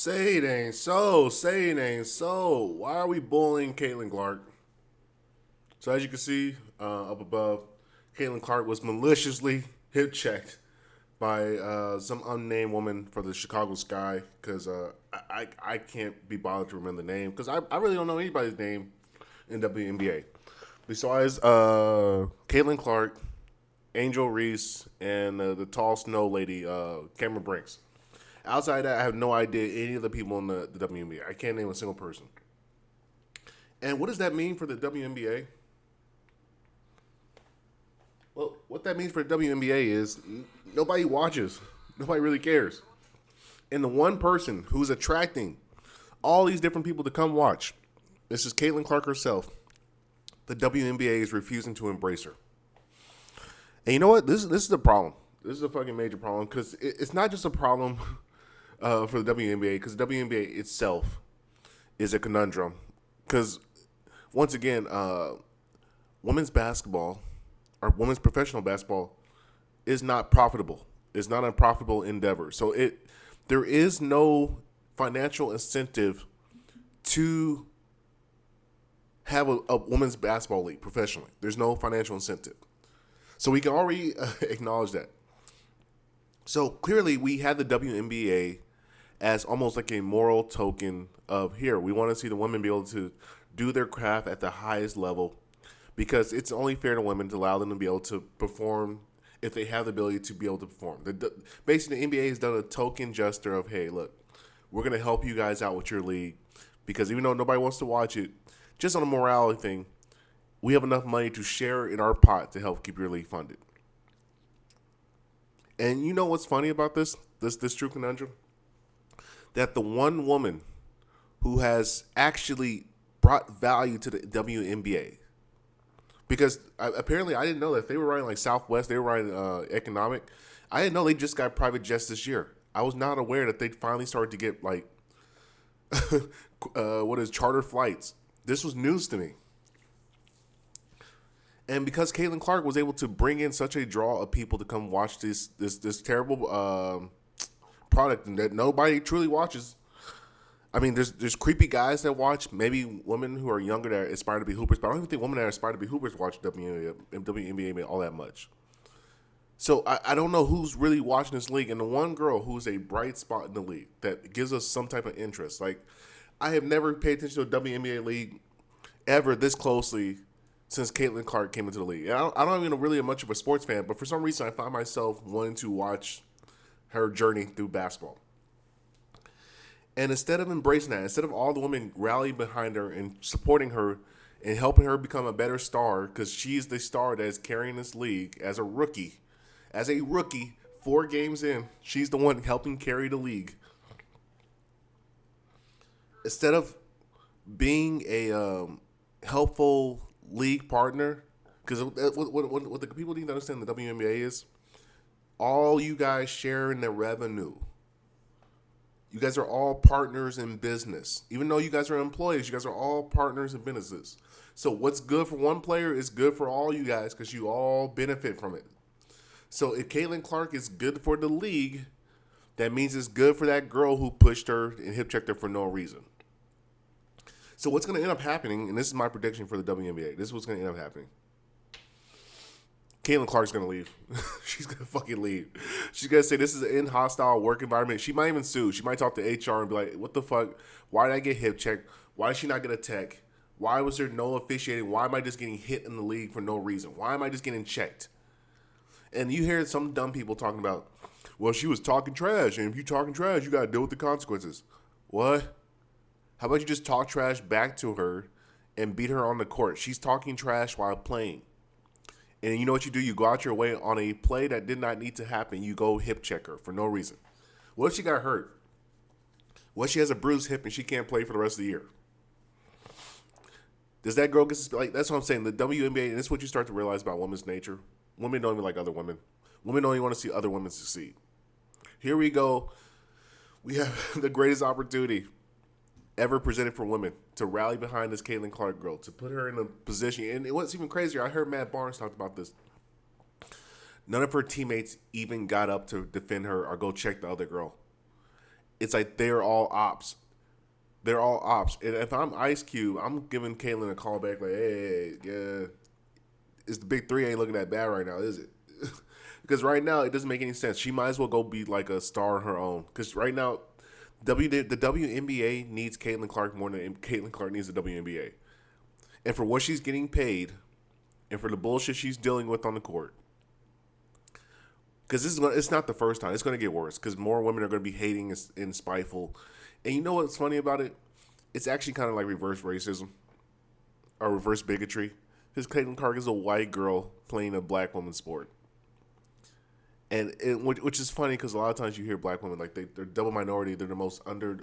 Say it ain't so. Say it ain't so. Why are we bullying Caitlin Clark? So as you can see up above, Caitlin Clark was maliciously hip checked by some unnamed woman for the Chicago Sky because I can't be bothered to remember the name because I really don't know anybody's name in WNBA besides Caitlin Clark, Angel Reese, and the tall snow lady Cameron Brinks. Outside of that, I have no idea any of the people in the WNBA. I can't name a single person. And what does that mean for the WNBA? Well, what that means for the WNBA is nobody watches. Nobody really cares. And the one person who's attracting all these different people to come watch, this is Caitlin Clark herself. The WNBA is refusing to embrace her. And you know what? This is a problem. This is a fucking major problem because it's not just a problem for the WNBA because the WNBA itself is a conundrum. Because once again, women's basketball or women's professional basketball is not profitable. It's not a profitable endeavor. So there is no financial incentive to have a women's basketball league professionally. There's no financial incentive. So we can already acknowledge that. So clearly we have the WNBA as almost like a moral token of here. We want to see the women be able to do their craft at the highest level because it's only fair to women to allow them to be able to perform if they have the ability to be able to perform. Basically, the NBA has done a token gesture of, hey, look, we're going to help you guys out with your league because even though nobody wants to watch it, just on a morality thing, we have enough money to share in our pot to help keep your league funded. And you know what's funny about this true conundrum? That the one woman who has actually brought value to the WNBA, because apparently I didn't know that they were writing like Southwest, they were writing Economic. I didn't know they just got private jets this year. I was not aware that they finally started to get like charter flights. This was news to me. And because Caitlin Clark was able to bring in such a draw of people to come watch this terrible product that nobody truly watches. I mean, there's creepy guys that watch, maybe women who are younger that aspire to be hoopers, but I don't even think women that aspire to be hoopers watch WNBA all that much. So I don't know who's really watching this league. And the one girl who's a bright spot in the league that gives us some type of interest. Like, I have never paid attention to a WNBA league ever this closely since Caitlin Clark came into the league. And I don't even really much of a sports fan, but for some reason I find myself wanting to watch her journey through basketball. And instead of embracing that, instead of all the women rallying behind her and supporting her and helping her become a better star, because she's the star that is carrying this league as a rookie. As a rookie, 4 games in, she's the one helping carry the league. Instead of being a helpful league partner, because what the people need to understand the WNBA is, all you guys share in the revenue. You guys are all partners in business. Even though you guys are employees, you guys are all partners in businesses. So what's good for one player is good for all you guys because you all benefit from it. So if Caitlin Clark is good for the league, that means it's good for that girl who pushed her and hip checked her for no reason. So what's going to end up happening, and this is my prediction for the WNBA, this is what's going to end up happening. Caitlin Clark's going to leave. She's going to fucking leave. She's going to say this is an hostile work environment. She might even sue. She might talk to HR and be like, what the fuck? Why did I get hip checked? Why did she not get a tech? Why was there no officiating? Why am I just getting hit in the league for no reason? Why am I just getting checked? And you hear some dumb people talking about, well, she was talking trash, and if you're talking trash, you got to deal with the consequences. What? How about you just talk trash back to her and beat her on the court? She's talking trash while playing. And you know what you do? You go out your way on a play that did not need to happen. You go hip check her for no reason. What if she got hurt? What if she has a bruised hip and she can't play for the rest of the year? Does that girl get like? That's what I'm saying. The WNBA, and this is what you start to realize about women's nature. Women don't even like other women. Women don't even want to see other women succeed. Here we go. We have the greatest opportunity ever presented for women to rally behind this Caitlin Clark girl, to put her in a position. And what's even crazier, I heard Matt Barnes talk about this. None of her teammates even got up to defend her or go check the other girl. It's like they're all ops. They're all ops. And if I'm Ice Cube, I'm giving Caitlyn a call back like, hey, yeah, it's the big three ain't looking that bad right now, is it? Because right now it doesn't make any sense. She might as well go be like a star on her own. Because right now, the WNBA needs Caitlin Clark more than Caitlin Clark needs the WNBA. And for what she's getting paid, and for the bullshit she's dealing with on the court, because it's not the first time. It's going to get worse because more women are going to be hating and spiteful. And you know what's funny about it? It's actually kind of like reverse racism or reverse bigotry. Because Caitlin Clark is a white girl playing a black woman's sport. Which is funny because a lot of times you hear black women like they're double minority. They're the most under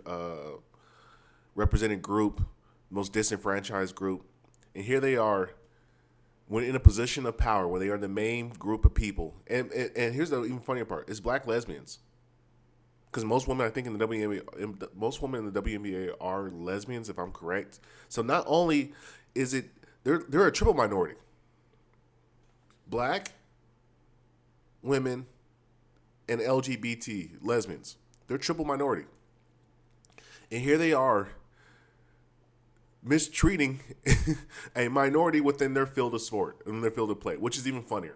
represented group, most disenfranchised group, and here they are when in a position of power where they are the main group of people. And here's the even funnier part: it's black lesbians. Because most women, I think, in the WNBA, most women in the WNBA are lesbians, if I'm correct. So not only is it they're a triple minority: black, women, and LGBT lesbians. They're triple minority. And here they are mistreating a minority within their field of sport, in their field of play, which is even funnier.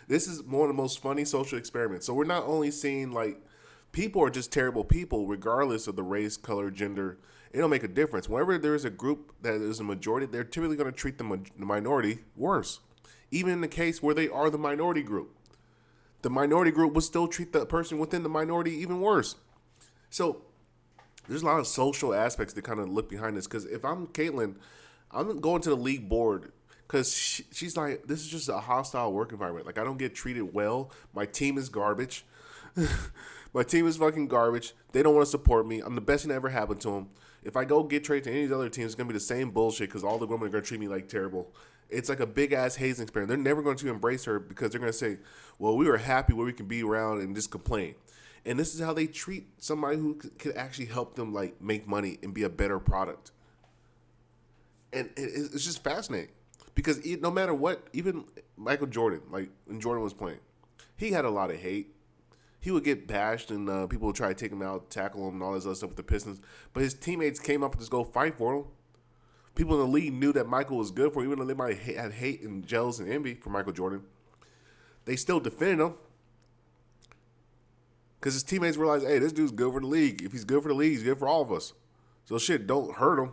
This is one of the most funny social experiments. So we're not only seeing like people are just terrible people, regardless of the race, color, gender. It don't make a difference. Whenever there is a group that is a majority, they're typically going to treat the minority worse. Even in the case where they are the minority group. The minority group will still treat the person within the minority even worse. So there's a lot of social aspects that kind of look behind this. Because if I'm Caitlyn, I'm going to the league board because she's like, this is just a hostile work environment. Like, I don't get treated well. My team is garbage. My team is fucking garbage. They don't want to support me. I'm the best thing that ever happened to them. If I go get traded to any of these other teams, it's going to be the same bullshit because all the women are going to treat me like terrible. It's like a big-ass hazing experiment. They're never going to embrace her because they're going to say, well, we were happy where we can be around and just complain. And this is how they treat somebody who could actually help them like make money and be a better product. And it's just fascinating because no matter what, even Michael Jordan, like when Jordan was playing, he had a lot of hate. He would get bashed and people would try to take him out, tackle him, and all this other stuff with the Pistons. But his teammates came up and just go fight for him. People in the league knew that Michael was good for him, even though they might have had hate and jealous and envy for Michael Jordan. They still defended him because his teammates realized, hey, this dude's good for the league. If he's good for the league, he's good for all of us. So shit, don't hurt him.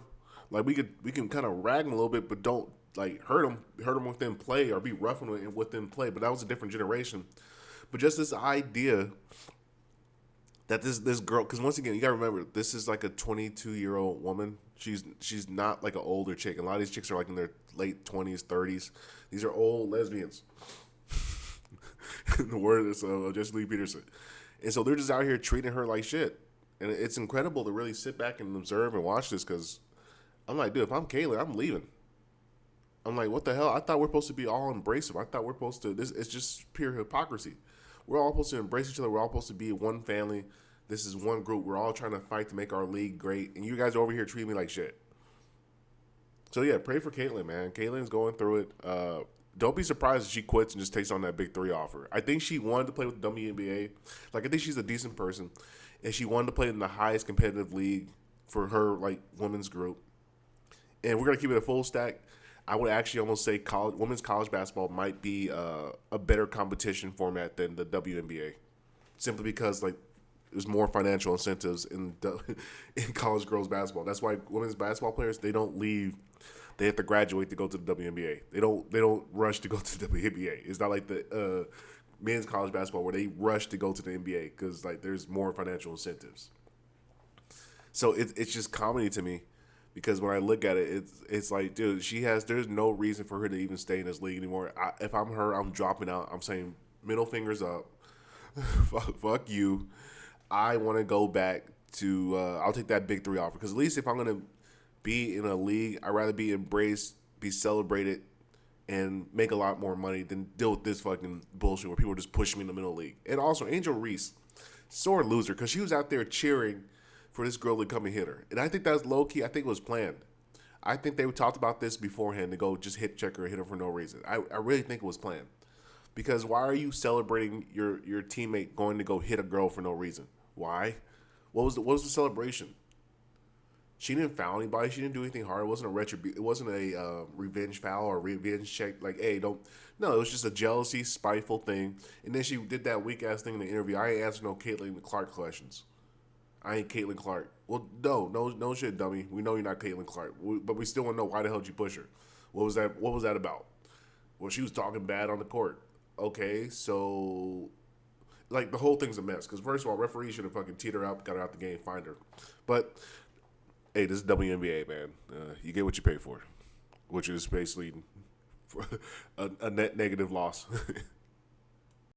Like we can kind of rag him a little bit, but don't like hurt him within play or be rough within play. But that was a different generation. But just this idea that this girl, because once again, you gotta remember, this is like a 22-year-old woman. She's not like an older chick. And a lot of these chicks are like in their late 20s, 30s. These are old lesbians. The word is Jesse Lee Peterson. And so they're just out here treating her like shit. And it's incredible to really sit back and observe and watch this because I'm like, dude, if I'm Kayla, I'm leaving. I'm like, what the hell? I thought we're supposed to be all embracive. I thought we're supposed to, it's just pure hypocrisy. We're all supposed to embrace each other. We're all supposed to be one family. This is one group. We're all trying to fight to make our league great. And you guys are over here treating me like shit. So, yeah, pray for Caitlyn, man. Caitlyn's going through it. Don't be surprised if she quits and just takes on that big three offer. I think she wanted to play with the WNBA. Like, I think she's a decent person. And she wanted to play in the highest competitive league for her, like, women's group. And we're going to keep it a full stack. I would actually almost say women's college basketball might be a better competition format than the WNBA, simply because like there's more financial incentives in college girls basketball. That's why women's basketball players, they don't leave; they have to graduate to go to the WNBA. They don't rush to go to the WNBA. It's not like the men's college basketball where they rush to go to the NBA because like there's more financial incentives. So it's just comedy to me. Because when I look at it, it's like, dude, there's no reason for her to even stay in this league anymore. If I'm her, I'm dropping out. I'm saying middle fingers up. Fuck you. I want to go back to, I'll take that big three offer. Because at least if I'm going to be in a league, I'd rather be embraced, be celebrated, and make a lot more money than deal with this fucking bullshit where people are just pushing me in the middle league. And also, Angel Reese, sore loser, because she was out there cheering for this girl to come and hit her. And I think that was low-key. I think it was planned. I think they talked about this beforehand to go just check her, hit her for no reason. I really think it was planned. Because why are you celebrating your teammate going to go hit a girl for no reason? Why? What was the celebration? She didn't foul anybody. She didn't do anything hard. It wasn't It wasn't a revenge foul or revenge check. Like, hey, don't. No, it was just a jealousy, spiteful thing. And then she did that weak ass thing in the interview. I ain't answering no Caitlin Clark questions. I ain't Caitlin Clark. Well, no shit, dummy. We know you're not Caitlin Clark, but we still want to know why the hell did you push her? What was that? What was that about? Well, she was talking bad on the court. Okay, so like the whole thing's a mess. Because first of all, referee should have fucking teed her out, got her out the game, fined her. But hey, this is WNBA, man. You get what you pay for, which is basically a net negative loss.